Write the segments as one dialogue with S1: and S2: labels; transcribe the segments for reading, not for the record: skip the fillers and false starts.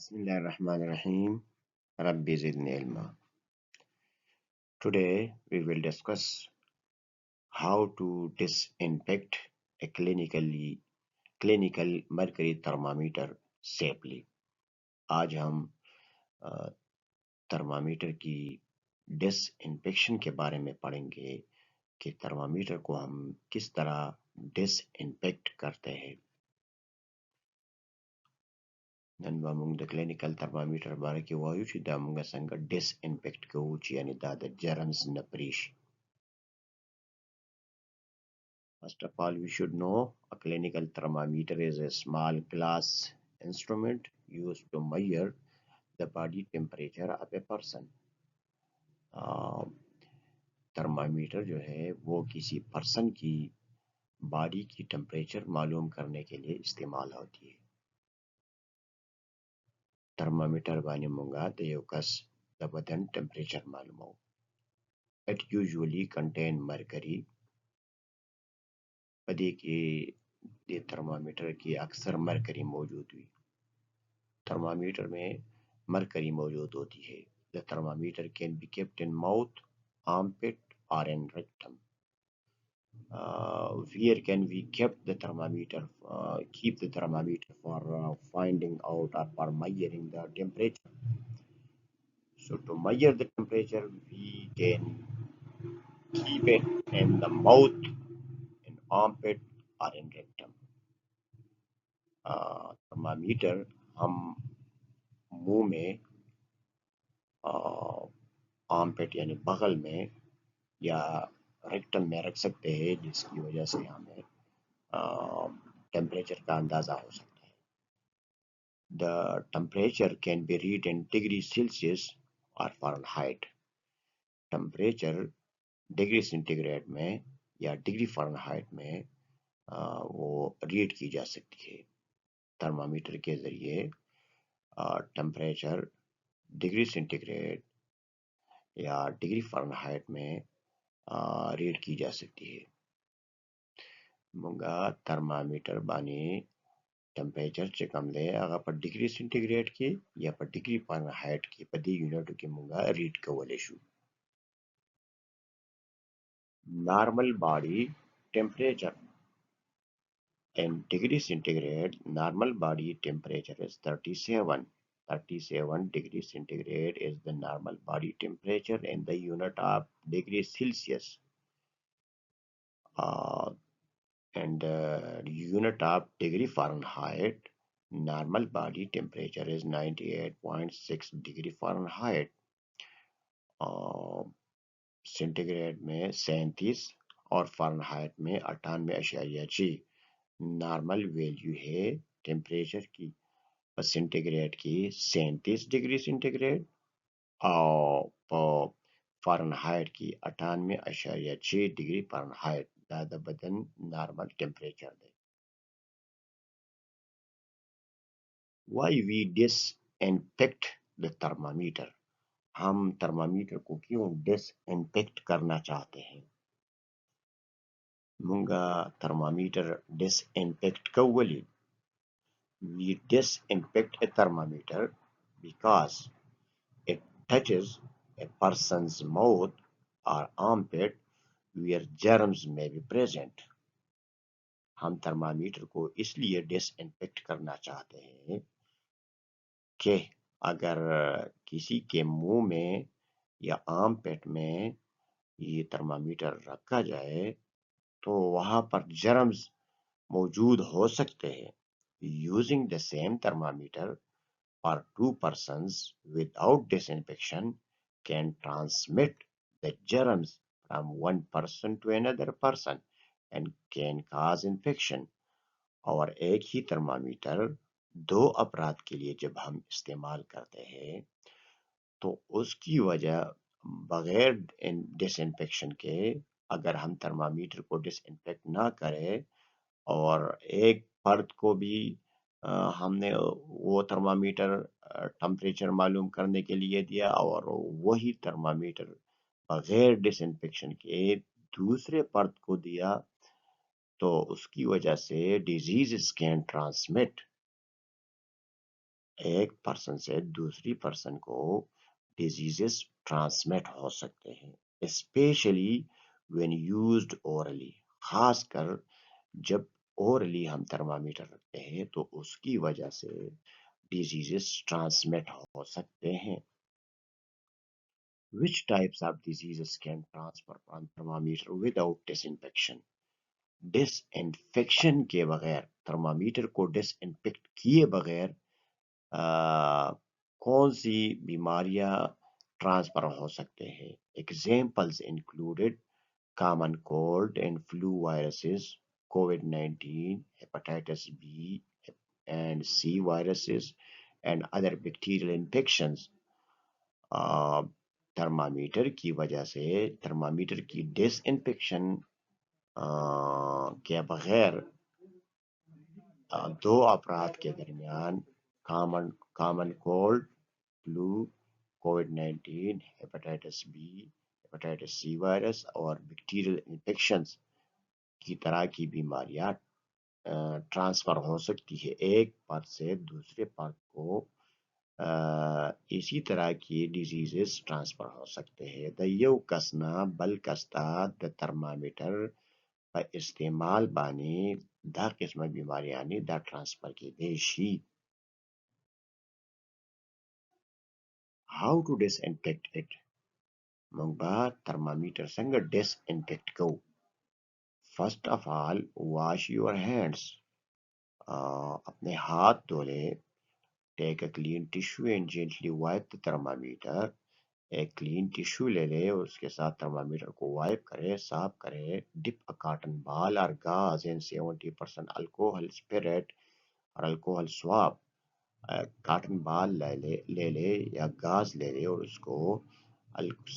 S1: Bismillah ar-Rahman ar-Rahim. Rabbi zidni ilma. Today we will discuss how to disinfect a clinical mercury thermometer safely. آج ہم thermometer کی ڈس infection کے بارے میں پڑھیں گے کہ تھرمامیٹر کو ہم کس طرح ڈس انفیکٹ کرتے ہیں. نن به موږ د کلینیکل ترمامیټر باره کې وایو چې دا موږ څنګه ډس انفیکټ کوو چې یعنی دا د جرمز نه پرې شي. First of all, we should know a clinical thermometer is a small glass instrument used to measure the body temperature of a person. Thermometer جو ہے وہ کسی پرسن کی باڈی کی ٹمپریچر معلوم کرنے کے لیے استعمال ہوتی ہے. تھرمامیٹر باندې مونږه د یو کس د بدن temperature معلومو. It usually contain mercury. په دې کې د تھرمامیٹر کې اکثر مرکری موجود وي. تھرمامیٹر میں مرکری موجود ہوتی ہے. The thermometer can be kept in mouth, armpit or in rectum. Where can we keep the thermometer for finding out or for measuring the temperature? So to measure the temperature, we can keep it in the mouth, in armpit or in rectum. Thermometer ہم منہ میں آرمپٹ یعنی بغل میں یا rectum میں رکھ سکتے ہیں جس کی وجہ سے ہمیں ٹیمپریچر کا اندازہ ہو سکتا ہے. The temperature can be read in degree Celsius or Fahrenheit. Temperature degree centigrade میں یا ڈگری فارنہائٹ میں وہ ریڈ کی جا سکتی ہے. تھرمامیٹر کے ذریعے ٹمپریچر ڈگری سینٹی گریڈ یا ڈگری فارنہائٹ میں ریڈ کی جا سکتی ہے. مونږه تھرمامیٹر باندې ټمپریچر چې کوم دی هغه په ډگری سینټي ګریډ کې یا په ډگری فارنهایټ کې په دې یونټو کې مونږه ریډ کولی شو. Normal body temperature in degree centigrade, normal body temperature is 37. 37 degree centigrade is the normal body temperature in the unit of degree Celsius. And the unit of degree Fahrenheit, normal body temperature is 98.6 degree Fahrenheit. Centigrade میں 37 اور Fahrenheit میں 98.6 normal value ہے temperature کی centigrade کی 37 degree centigrade اور Fahrenheit کی 98.6 degree Fahrenheit. دا د بدن نارمل ٹیمپریچر دی. Why we disinfect the thermometer. ہم تھرمامیٹر کو کیوں ڈس انفیکٹ کرنا چاہتے ہیں؟ مونږه تھرمامیٹر ڈس انفیکٹ کولی. We disinfect a thermometer because it touches a person's mouth or armpit where germs may be present. ہم تھرمامیٹر کو اس لیے ڈس انفیکٹ کرنا چاہتے ہیں کہ اگر کسی کے منہ میں یا آرمپٹ میں یہ تھرمامیٹر رکھا جائے تو وہاں پر جرمز موجود ہو سکتے ہیں. Using the same thermometer for two persons without disinfection can transmit the germs from one person to another person and can cause infection. اور ایک ہی تھرمامیٹر دو افراد کے لیے جب ہم استعمال کرتے ہیں تو اس کی وجہ بغیر ڈس انفیکشن کے اگر ہم تھرمامیٹر کو ڈس انفیکٹ نہ کریں اور ایک فرد کو بھی ہم نے وہ تھرمامیٹر ٹمپریچر معلوم کرنے کے لیے دیا اور وہی تھرمامیٹر بغیر ڈس انفیکشن کے دوسرے فرد کو دیا تو اس کی وجہ سے ڈیزیز کین ٹرانسمٹ ایک پرسن سے دوسری پرسن کو ڈیزیزز ٹرانسمٹ ہو سکتے ہیں، اسپیشلی وین یوزڈ اورلی، خاص کر جب اورلی ہم تھرمامیٹر رکھتے ہیں تو اس کی وجہ سے ڈیزیزز ٹرانسمٹ ہو سکتے ہیں۔ Which types of diseases can transfer on thermometer without disinfection؟ Disinfection کے بغیر، تھرمامیٹر کو ڈس انفیکٹ کیے بغیر کون سی بیماریاں ٹرانسفر ہو سکتے ہیں؟ Examples included common cold and flu viruses, COVID-19, hepatitis B and C viruses and other bacterial infections۔ Thermometer کی وجہ سے، تھرمامیٹر کی ڈس انفیکشن کے بغیر دو افراد کے درمیان common cold, flu, COVID-19، hepatitis B, hepatitis C virus اور بیکٹیریل انفیکشنز کی طرح کی بیماریاں ٹرانسفر ہو سکتی ہے ایک پرت سے دوسرے پرت کو۔ اسی طرح کی ڈیزیزز ٹرانسفر ہو سکتے ہیں۔ دا یو کسنا بل کستا دا تھرمامیٹر پر استعمال بانی دا قسم بیماریانی دا ٹرانسفر کی دیشی۔ How to disinfect it؟ منگ با تھرمامیٹر سنگ ڈس انفیکٹ کو۔ First of all wash your hands, اپنے ہاتھ دھو لے۔ Take a clean tissue and gently wipe the thermometer, ایک کلین ٹیشو لے لے اور اس کے ساتھ تھرمامیٹر کو وائپ کرے، صاف کرے۔ ڈپ اے کاٹن بال اور گاز ان 70% الکوہل اسپرٹ اور الکوہل سواب۔ کاٹن بال لے لے یا گاز لے لے اور اس کو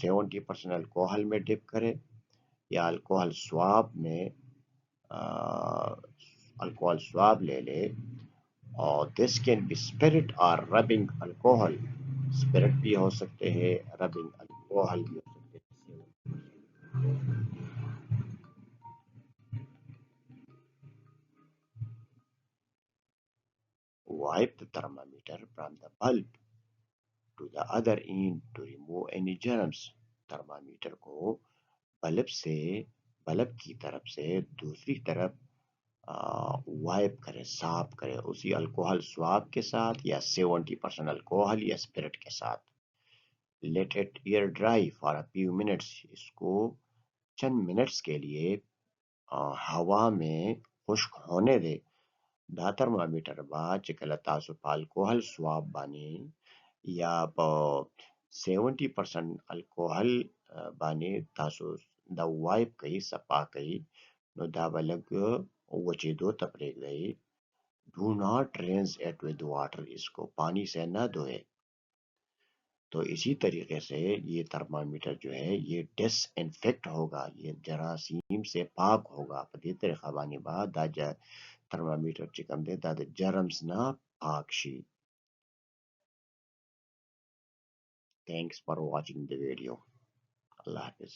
S1: 70% الکوہل میں ڈپ کرے یا الکوہل سواب میں الکوہل سواب لے لے۔ اور دس کین بی اسپرٹ اور ربنگ الکوہل، اسپرٹ بھی ہو سکتے ہیں، ربنگ الکوہل بھی ہو سکتے ہیں۔ Wipe the thermometer from the bulb to the other end to remove any germs۔ Thermometer کو بلب کی طرف سے دوسری طرف وائپ کرے، صاف کرے، اسی الکوہل سواب کے ساتھ یا 70% الکوہل یا اسپرٹ کے ساتھ۔ Let it air dry for a few minutes, اس کو چند منٹس کے لیے ہوا میں خشک ہونے دے۔ دا تھرمامیٹر با چکل تاسو پا الکوہل سواب بانی یا 70% الکوہل بانی تاسو دا وائپ کئی، صفا کئی، نو دا بلگ وچے دو تپریک گئی۔ Do not rinse it with water, اس کو پانی سے نہ دھوئے۔ تو اسی طریقے سے یہ تھرمامیٹر جو ہے یہ ڈس انفیکٹ ہوگا، یہ جراثیم سے پاک ہوگا۔ پدی طریقہ بانی بعد دا تھرمامیٹر چکم دے دا جرمز نہ پاک شی۔ Thanks for watching the video۔ اللہ حافظ۔